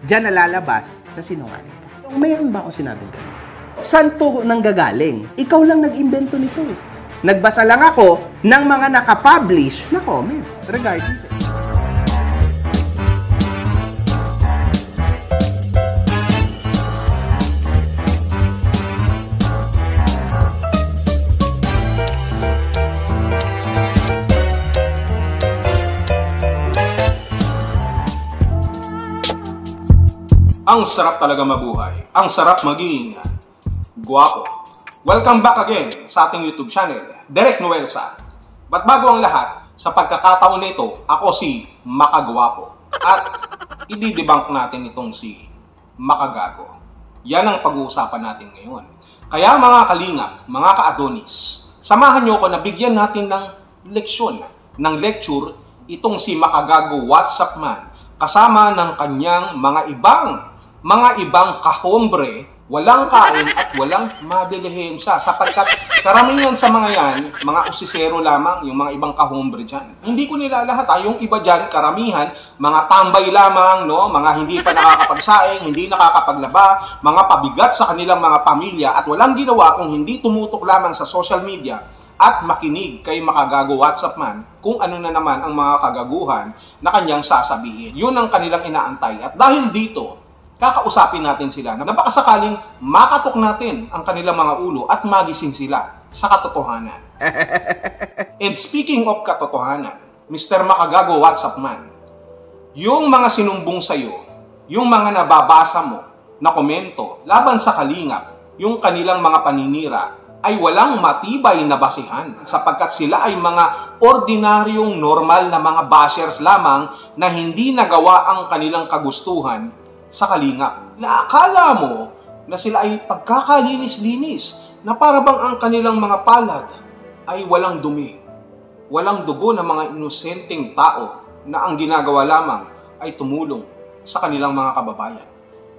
diyan nalalabas na sinungaling ka. Mayroon ba akong sinabing ganun? Saan to nanggagaling? Ikaw lang nag-imbento nito eh. Nagbasa lang ako ng mga nakapublish na comments regarding sa Ang sarap talaga mabuhay. Ang sarap maging guwapo. Welcome back again sa ating YouTube channel, Derek Noelsa. But bago ang lahat, sa pagkakataon nito, ako si Makagwapo. At i-debunk natin itong si Makagago. Yan ang pag-uusapan natin ngayon. Kaya mga kalingap, mga ka-adonis, samahan nyo ako na bigyan natin ng leksyon, ng lecture, itong si Makagago WhatsApp man, kasama ng kanyang mga ibang kahombre, walang kain at walang madilihensya sapagkat karamihan sa mga yan, mga usisero lamang, yung mga ibang kahombre dyan. Hindi ko nilalahat yung iba dyan, karamihan, mga tambay lamang, no? Mga hindi pa nakakapagsaing, hindi nakakapaglaba, mga pabigat sa kanilang mga pamilya at walang ginawa kung hindi tumutok lamang sa social media at makinig kay Makagago WhatsApp man kung ano na naman ang mga kagaguhan na kanyang sasabihin. Yun ang kanilang inaantay. At dahil dito, kakausapin natin sila na baka sakaling makatok natin ang kanilang mga ulo at magising sila sa katotohanan. And speaking of katotohanan, Mr. Makagago WhatsApp man, yung mga sinumbong sa'yo, yung mga nababasa mo na komento laban sa kalingap, yung kanilang mga paninira, ay walang matibay na basihan sapagkat sila ay mga ordinaryong normal na mga bashers lamang na hindi nagawa ang kanilang kagustuhan sa kalingap. Naakala mo na sila ay pagkakalinis-linis na para bang ang kanilang mga palad ay walang dumi, walang dugo ng mga inosenteng tao na ang ginagawa lamang ay tumulong sa kanilang mga kababayan.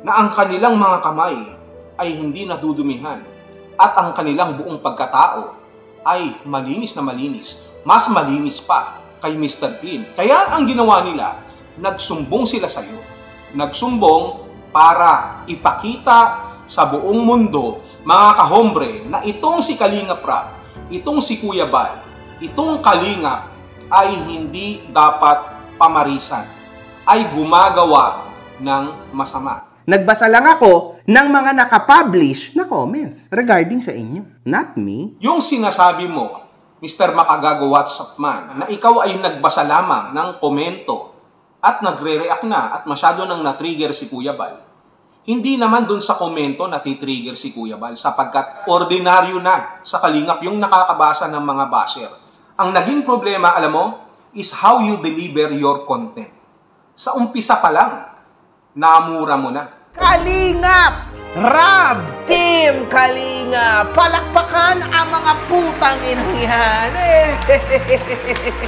Na ang kanilang mga kamay ay hindi nadudumihan at ang kanilang buong pagkatao ay malinis na malinis, mas malinis pa kay Mr. Clean. Kaya ang ginawa nila, nagsumbong sila sa iyo. Nagsumbong para ipakita sa buong mundo, mga kahombre, na itong si Kalingap Rap, itong si Kuya Bal, itong Kalingap ay hindi dapat pamarisan, ay gumagawa ng masama. Nagbasa lang ako ng mga nakapublish na comments regarding sa inyo. Not me. Yung sinasabi mo, Mr. Makagago WhatsApp man, na ikaw ay nagbasa lamang ng komento at nagre-react na at masyado nang na-trigger si Kuya Bal. Hindi naman dun sa komento natitrigger si Kuya Bal sapagkat ordinaryo na sa kalingap yung nakakabasa ng mga basher. Ang naging problema, alam mo, is how you deliver your content. Sa umpisa pa lang, namura mo na. Kalingap! Rab! Team Kalingap! Palakpakan ang mga putang inangyan!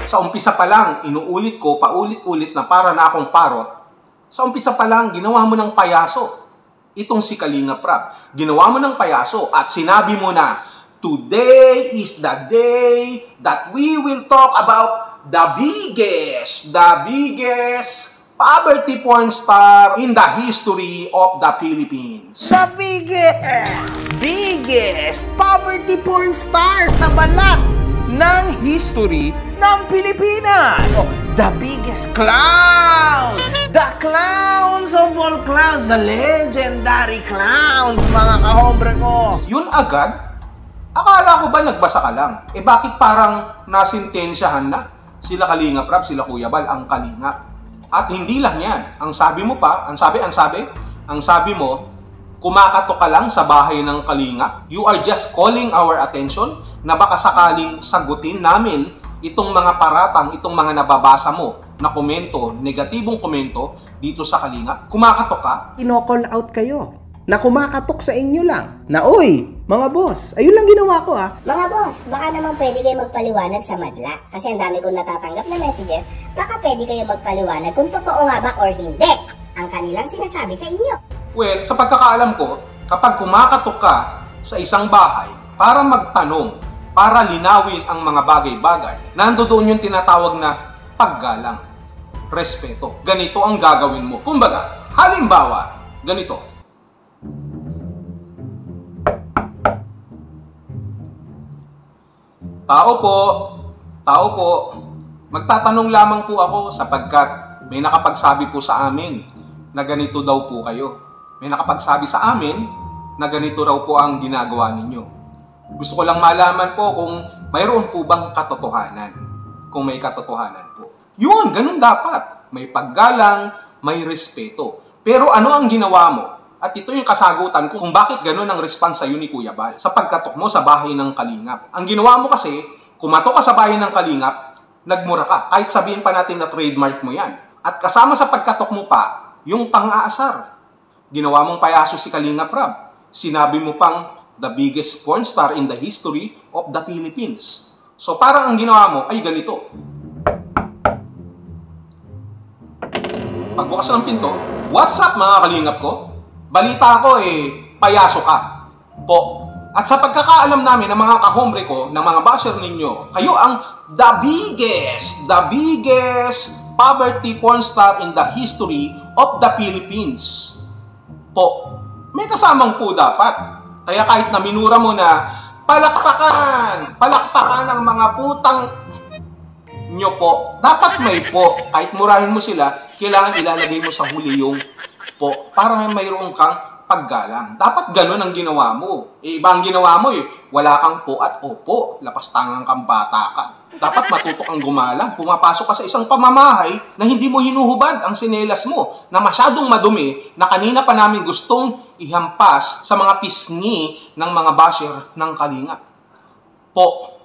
Sa umpisa pa lang, inuulit ko, paulit-ulit na para na akong parot. Sa umpisa pa lang, ginawa mo ng payaso. Itong si Kalingap Rab. Ginawa mo ng payaso at sinabi mo na, today is the day that we will talk about the biggest poverty porn star in the history of the Philippines. The biggest poverty porn star sa balat ng history ng Pilipinas. Oh, the biggest clown! The clowns of all clowns, the legendary clowns, mga kahombre ko. Yun agad? Akala ko ba nagbasa ka lang? Bakit parang nasintensyahan na? Sila Kalingap Rap, sila Kuya Bal, ang Kalingap. At hindi lang yan. Ang sabi mo pa, ang sabi mo, kumakatok ka lang sa bahay ng Kalingap. You are just calling our attention na baka sakaling sagutin namin itong mga paratang, itong mga nababasa mo na komento, negatibong komento dito sa Kalingap. Kumakatok ka? Ino-call out kayo na kumakatok sa inyo lang. Na, uy, mga boss, ayun lang ginawa ko Mga boss, baka naman pwede kayo magpaliwanag sa madla. Kasi ang dami kong natatanggap na messages, baka pwede kayo magpaliwanag kung totoo nga ba or hindi ang kanilang sinasabi sa inyo. Well, sa pagkakaalam ko, kapag kumakatok ka sa isang bahay para magtanong, para linawin ang mga bagay-bagay, nandoon yung tinatawag na paggalang, respeto. Ganito ang gagawin mo. Kumbaga, Halimbawa, ganito. Tao po, magtatanong lamang po ako sapagkat may nakapagsabi po sa amin na ganito daw po kayo. May nakapagsabi sa amin na ganito raw po ang ginagawa ninyo. Gusto ko lang malaman po kung mayroon po bang katotohanan. Kung may katotohanan po. Yun, ganun dapat. May paggalang, may respeto. Pero ano ang ginawa mo? At ito yung kasagutan ko kung bakit ganun ang response sa'yo ni Kuya Bal sa pagkatok mo sa bahay ng Kalingap. Ang ginawa mo kasi, kumatok ka sa bahay ng Kalingap, nagmura ka. Kahit sabihin pa natin na trademark mo yan. At kasama sa pagkatok mo pa, yung pang-aasar. Ginawa mong payaso si Kalingap Rab. Sinabi mo pang the biggest porn star in the history of the Philippines. So parang ang ginawa mo ay ganito. Pagbukas ng pinto, what's up mga Kalingap ko? Balita ko payaso ka. Po. At sa pagkakaalam namin ng mga kahombre ko, ng mga basher ninyo, kayo ang the biggest poverty porn star in the history of the Philippines. Po. May kasamang po dapat. Kaya kahit na minura mo na palakpakan ang mga putang nyo po, dapat may po. Kahit murahin mo sila, kailangan ilalagay mo sa huli yung po, para mayroon kang paggalang. Dapat ganun ang ginawa mo. Iba ang ginawa mo wala kang po at opo. Lapastangan kang bata ka. Dapat matuto kang gumalang. Pumapasok ka sa isang pamamahay na hindi mo hinuhubad ang sinelas mo, na masyadong madumi, na kanina pa namin gustong ihampas sa mga pisngi ng mga basher ng Kalingap. Po.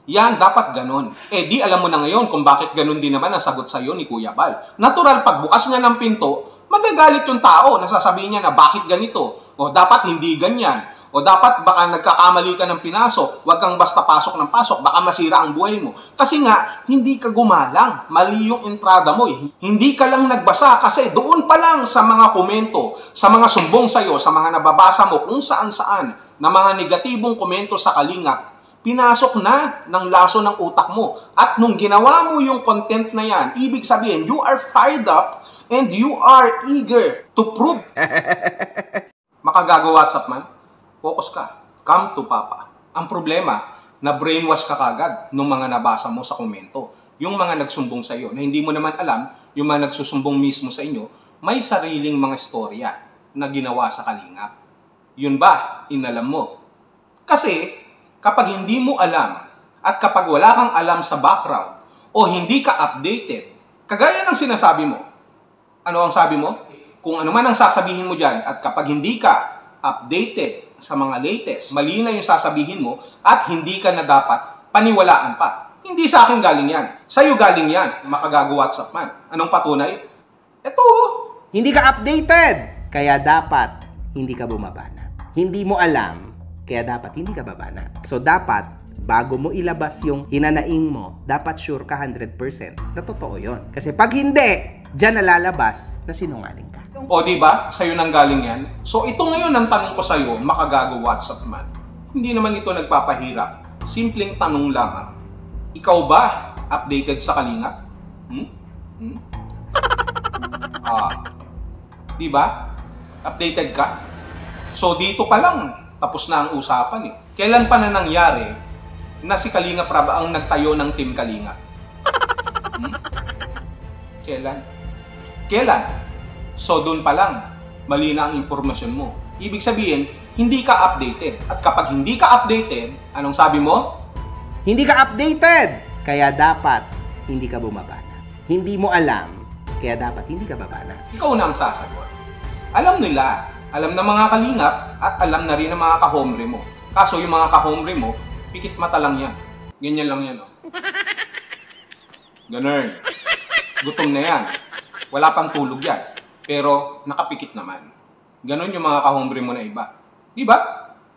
Yan, dapat ganun. Di alam mo na ngayon kung bakit ganun din naman ang sagot sa'yo ni Kuya Bal. Natural, pagbukas niya ng pinto, magagalit yung tao. Nasasabihin niya na bakit ganito? O dapat hindi ganyan. O dapat baka nagkakamali ka ng pinasok. Huwag kang basta pasok ng pasok. Baka masira ang buhay mo. Kasi nga, hindi ka gumalang. Mali yung entrada mo Hindi ka lang nagbasa kasi doon pa lang sa mga komento, sa mga sumbong sa'yo, sa mga nababasa mo kung saan-saan na mga negatibong komento sa Kalingap, pinasok na ng laso ng utak mo. At nung ginawa mo yung content na yan, ibig sabihin, you are fired up and you are eager to prove. Makagago WhatsApp man, focus ka. Come to Papa. Ang problema, na brainwash ka kagad ng mga nabasa mo sa komento. Yung mga nagsumbong sa iyo, na hindi mo naman alam, yung mga nagsusumbong mismo sa inyo, may sariling mga storya na ginawa sa Kalingap. Yun ba, inalam mo? Kasi, kapag hindi mo alam, at kapag wala kang alam sa background, o hindi ka updated, kagaya ng sinasabi mo, ano ang sabi mo? Kung ano man ang sasabihin mo dyan, at kapag hindi ka updated sa mga latest, mali na yung sasabihin mo, at hindi ka na dapat paniwalaan pa. Hindi sa akin galing yan. Sa'yo galing yan, makagago WhatsApp man. Anong patunay? Ito. Hindi ka updated, kaya dapat hindi ka bumabanat. Hindi mo alam, kaya dapat hindi ka babanat. So dapat, bago mo ilabas yung hinanaing mo, dapat sure ka 100% na totoo yun. Kasi pag hindi, diyan nalalabas na sinungaling ka. O diba, sa'yo nang galing yan? So ito ngayon ang tanong ko sa'yo, makagago WhatsApp man. Hindi naman ito nagpapahirap. Simpleng tanong lamang. Ikaw ba updated sa Kalingap? Diba? Updated ka? So dito pa lang, tapos na ang usapan Kailan pa na nangyari na si Kalingap Rab ang nagtayo ng Team Kalingap? Kailan? So doon pa lang, mali na ang impormasyon mo. Ibig sabihin, hindi ka updated. At kapag hindi ka updated, anong sabi mo? Hindi ka updated, kaya dapat hindi ka bumabanat. Hindi mo alam, kaya dapat hindi ka babanat. Ikaw na ang sasagot. Alam nila, alam ng mga Kalingap, at alam na rin ng mga kahombre mo. Kaso yung mga kahombre mo, pikit mata lang yan. Ganyan lang yan, Ganun. Gutom na yan. Wala pang tulog yan. Pero nakapikit naman. Ganon yung mga kahombre mo na iba. Diba?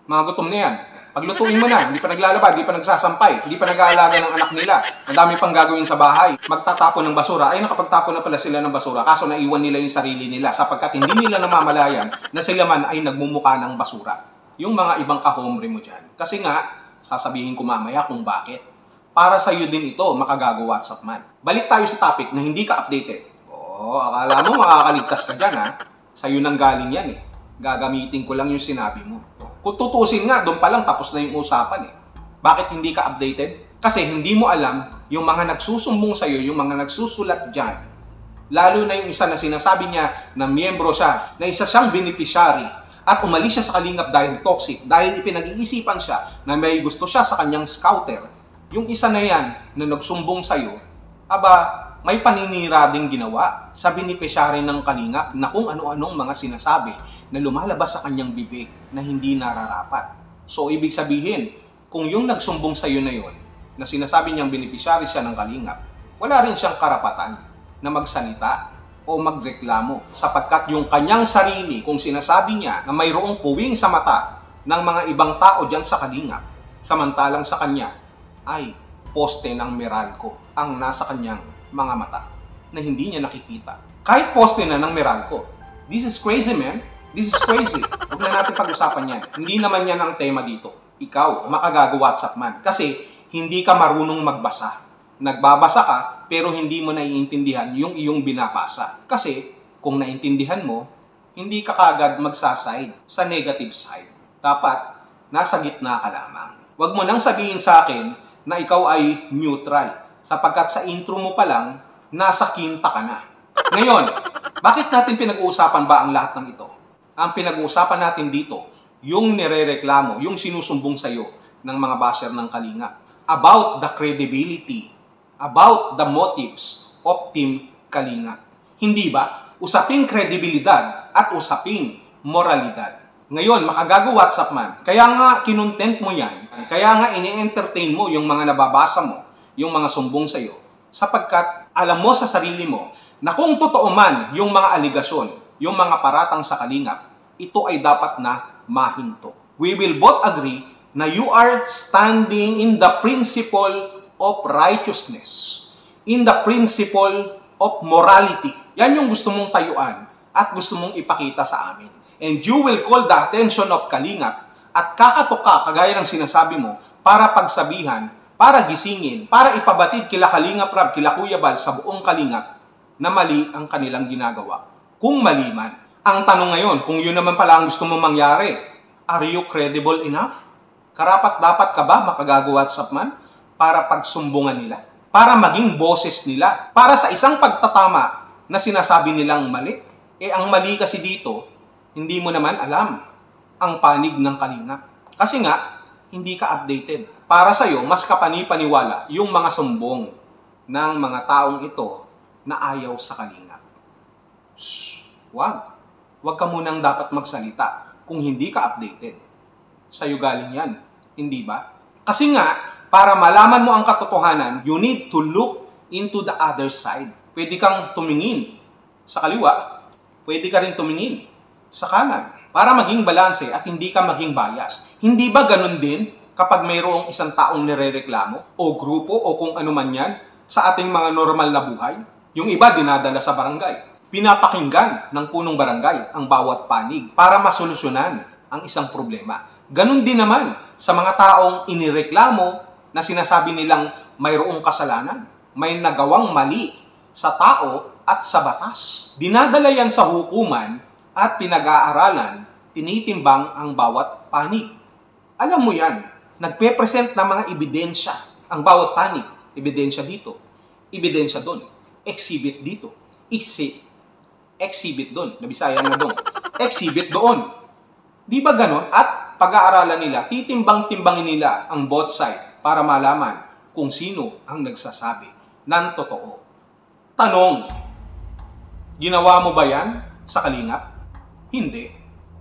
Mga gutom na yan. Paglutuin mo na, hindi pa naglalaba, hindi pa nagsasampay, hindi pa nag-aalaga ng anak nila. Madami pang gagawin sa bahay. Magtatapon ng basura. Ay, nakapagtapon na pala sila ng basura. Kaso naiwan nila yung sarili nila sapagkat hindi nila namamalayan na sila man ay nagmumuka ng basura. Yung mga ibang kahombre mo dyan. Kasi nga, sasabihin ko mamaya kung bakit. Para sa'yo din ito, makagago WhatsApp man. Balik tayo sa topic na hindi ka updated. Akala mo makakaligtas ka dyan, Sa'yo nang galing yan eh. Gagamitin ko lang yung sinabi mo. Kung tutusin nga, doon pa lang tapos na yung usapan eh. Bakit hindi ka updated? Kasi hindi mo alam yung mga nagsusumbong sa'yo, yung mga nagsusulat dyan. Lalo na yung isa na sinasabi niya na miyembro siya, na isa siyang beneficiary at umalis siya sa Kalingap dahil toxic, dahil ipinag-iisipan siya na may gusto siya sa kanyang scouter. Yung isa na yan na nagsumbong sa'yo, may paninira ding ginawa sa beneficiary ng Kalingap na kung ano-anong mga sinasabi na lumalabas sa kanyang bibig na hindi nararapat. So, ibig sabihin, kung yung nagsumbong sa iyo na yon, na sinasabi niyang beneficiary siya ng Kalingap, wala rin siyang karapatan na magsalita o magreklamo sapagkat yung kanyang sarili, kung sinasabi niya na mayroong puwing sa mata ng mga ibang tao dyan sa Kalingap, samantalang sa kanya ay poste ng Meralco ang nasa kanyang mga mata na hindi niya nakikita. Kahit poste na ng Meralco. This is crazy, man. This is crazy. Huwag na natin pag-usapan yan. Hindi naman yan ang tema dito. Ikaw, makagaga-WhatsApp man. Kasi hindi ka marunong magbasa. Nagbabasa ka, pero hindi mo naiintindihan yung iyong binabasa. Kasi kung naintindihan mo, hindi ka kagad magsaside sa negative side. Dapat, nasa gitna ka lamang. Huwag mo nang sabihin sa akin na ikaw ay neutral. Sapagkat sa intro mo pa lang, nasa kinta ka na. Ngayon, bakit natin pinag-uusapan ba ang lahat ng ito? Ang pinag-uusapan natin dito, yung nirereklamo, yung sinusumbong sa'yo ng mga basher ng Kalingap about the credibility, about the motives of Team Kalingap. Hindi ba? Usaping kredibilidad at usaping moralidad. Ngayon, makagaga-WhatsApp man. Kaya nga kinontent mo yan. Kaya nga ini-entertain mo yung mga nababasa mo, yung mga sumbong sa'yo. Sapagkat alam mo sa sarili mo na kung totoo man yung mga aligasyon, yung mga paratang sa Kalingap, ito ay dapat na mahinto. We will both agree na you are standing in the principle of righteousness, in the principle of morality. Yan yung gusto mong tayuan at gusto mong ipakita sa amin. And you will call the attention of Kalingap at kakatoka, kagaya ng sinasabi mo, para pagsabihan, para gisingin, para ipabatid kila Kalingap Rab, kila Kuya Bal sa buong Kalingap na mali ang kanilang ginagawa. Kung mali man. Ang tanong ngayon, kung yun naman pala ang gusto mong mangyari, are you credible enough? Karapat-dapat ka ba makagaga-WhatsApp man para pagsumbungan nila? Para maging boses nila? Para sa isang pagtatama na sinasabi nilang mali? Ang mali kasi dito, hindi mo naman alam ang panig ng Kalingap. Kasi nga, hindi ka updated. Para sa'yo, mas kapani-paniwala yung mga sumbong ng mga taong ito na ayaw sa Kalingap. Wag ka munang dapat magsalita kung hindi ka updated. Sa'yo galing yan, hindi ba? Kasi nga, para malaman mo ang katotohanan, you need to look into the other side. Pwede kang tumingin sa kaliwa, pwede ka rin tumingin sa kanan para maging balanse at hindi ka maging bias. Hindi ba ganun din kapag mayroong isang taong nirereklamo o grupo o kung ano man yan sa ating mga normal na buhay? Yung iba dinadala sa barangay. Pinapakinggan ng punong barangay ang bawat panig para masolusyonan ang isang problema. Ganon din naman sa mga taong inireklamo na sinasabi nilang mayroong kasalanan, may nagawang mali sa tao at sa batas. Dinadala yan sa hukuman at pinag-aaralan, tinitimbang ang bawat panig. Alam mo yan, nagpe-present ng mga ebidensya ang bawat panig. Ebidensya dito, ebidensya doon, exhibit dito, exhibit doon, nabisaya na doon, exhibit doon. Di ba ganon? At pag-aaralan nila, titimbang-timbangin nila ang both side para malaman kung sino ang nagsasabi ng totoo. Tanong, ginawa mo ba yan sa Kalingap? Hindi.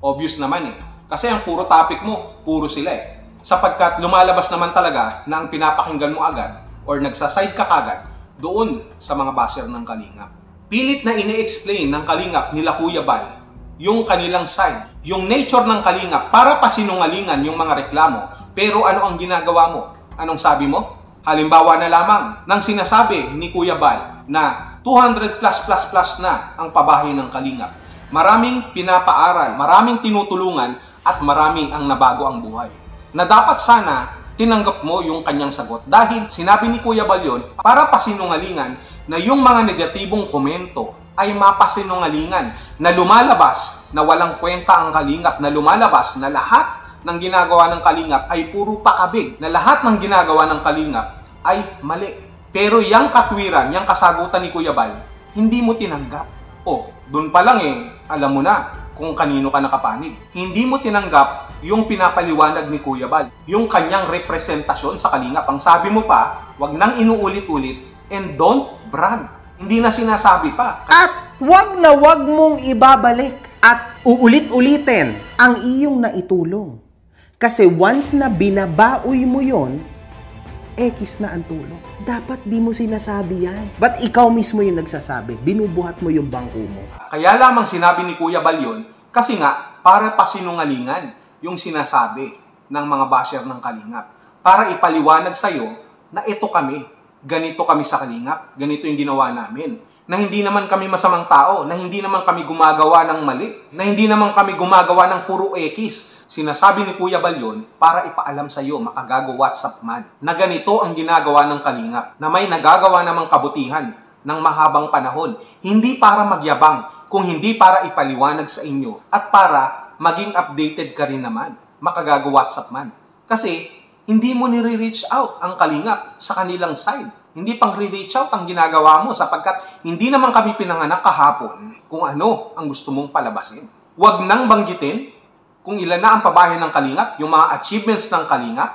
Obvious naman eh. Kasi ang puro topic mo, puro sila eh. Sapagkat lumalabas naman talaga na ang pinapakinggan mo agad or nagsaside ka kagad doon sa mga basher ng Kalingap. Pilit na ini-explain ng Kalingap nila Kuya Bal yung kanilang side, yung nature ng Kalingap para pasinungalingan yung mga reklamo. Pero ano ang ginagawa mo? Anong sabi mo? Halimbawa na lamang ng sinasabi ni Kuya Bal na 200 plus na ang pabahay ng Kalingap. Maraming pinapaaral, maraming tinutulungan at marami ang nabago ang buhay. Na dapat sana tinanggap mo yung kanyang sagot dahil sinabi ni Kuya Bal yun para pasinungalingan na yung mga negatibong komento ay mapasinungalingan, na lumalabas na walang kwenta ang Kalingap, na lumalabas na lahat ng ginagawa ng Kalingap ay puro pakabig, na lahat ng ginagawa ng Kalingap ay mali. Pero yung katwiran, yung kasagutan ni Kuya Bal, hindi mo tinanggap. O, dun pa lang alam mo na kung kanino ka nakapanig. Hindi mo tinanggap yung pinapaliwanag ni Kuya Bal, yung kanyang representasyon sa Kalingap. Ang sabi mo pa, wag nang inuulit-ulit and don't brag. Hindi na sinasabi pa. At wag na wag mong ibabalik at uulit-ulitin ang iyong naitulong. Kasi once na binabaoy mo yon, X na ang tulong. Dapat di mo sinasabi yan. Ba't ikaw mismo yung nagsasabi? Binubuhat mo yung bangko mo. Kaya lamang sinabi ni Kuya Bal yun, kasi nga, para pasinungalingan yung sinasabi ng mga basher ng Kalingap. Para ipaliwanag sa'yo na ito kami, ganito kami sa Kalingap, ganito yung ginawa namin. Na hindi naman kami masamang tao, na hindi naman kami gumagawa ng mali, na hindi naman kami gumagawa ng puro X. Sinasabi ni Kuya Bal yun para ipaalam sa iyo, makagago WhatsApp man, na ganito ang ginagawa ng Kalingap, na may nagagawa namang kabutihan ng mahabang panahon. Hindi para magyabang, kung hindi para ipaliwanag sa inyo at para maging updated ka rin naman, makagago WhatsApp man. Kasi hindi mo nire-reach out ang Kalingap sa kanilang side. Hindi pang re-reach out ang ginagawa mo sapagkat hindi naman kami pinanganak kahapon kung ano ang gusto mong palabasin. Huwag nang banggitin kung ilan na ang pabahay ng Kalingap, yung mga achievements ng Kalingap.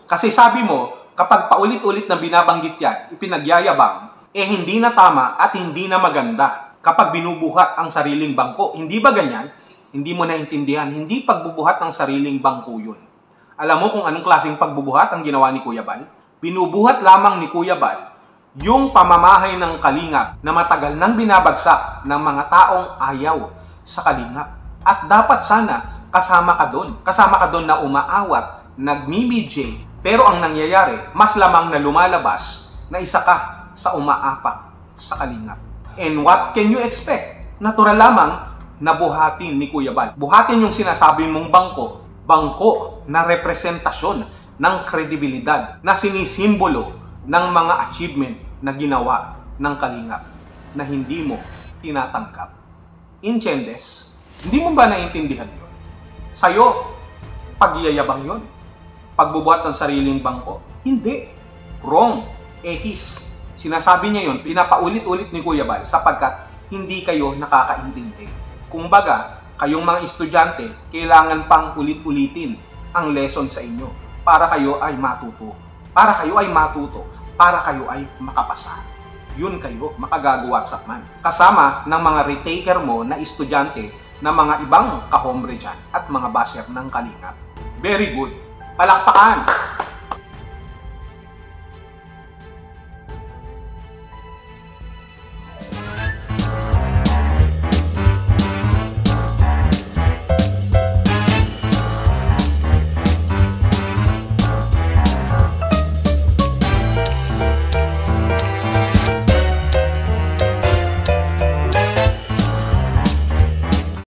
Kasi sabi mo, kapag paulit-ulit na binabanggit yan, ipinagyayabang, hindi na tama at hindi na maganda kapag binubuhat ang sariling bangko. Hindi ba ganyan? Hindi mo naintindihan. Hindi pagbubuhat ng sariling bangko yun. Alam mo kung anong klaseng pagbubuhat ang ginawa ni Kuya Bal? Binubuhat lamang ni Kuya Bal yung pamamahay ng Kalingap na matagal nang binabagsak ng mga taong ayaw sa Kalingap. At dapat sana kasama ka doon. Kasama ka doon na umaawat, nagmi-BJ. Pero ang nangyayari, mas lamang na lumalabas na isa ka sa umaapak sa Kalingap. And what can you expect? Natural lamang na buhatin ni Kuya Bal. Buhatin yung sinasabi mong bangko. Bangko na representasyon ng kredibilidad na sinisimbolo ng mga achievement na ginawa ng Kalingap na hindi mo tinatanggap. Inchendes, hindi mo ba naiintindihan yun? Sa'yo, pagyayabang yun. Pagbubuhat ng sariling bangko. Hindi. Wrong. X. Sinasabi niya yun, pinapaulit-ulit ni Kuya Bal sapagkat hindi kayo nakakaintindi. Kumbaga, kayong mga estudyante, kailangan pang ulit-ulitin ang lesson sa inyo para kayo ay matuto. Para kayo ay matuto. Para kayo ay makapasa. Yun kayo, makagagawa sa man. Kasama ng mga retaker mo na estudyante na mga ibang kahombre dyan at mga basher ng Kalingap. Very good. Palakpakan!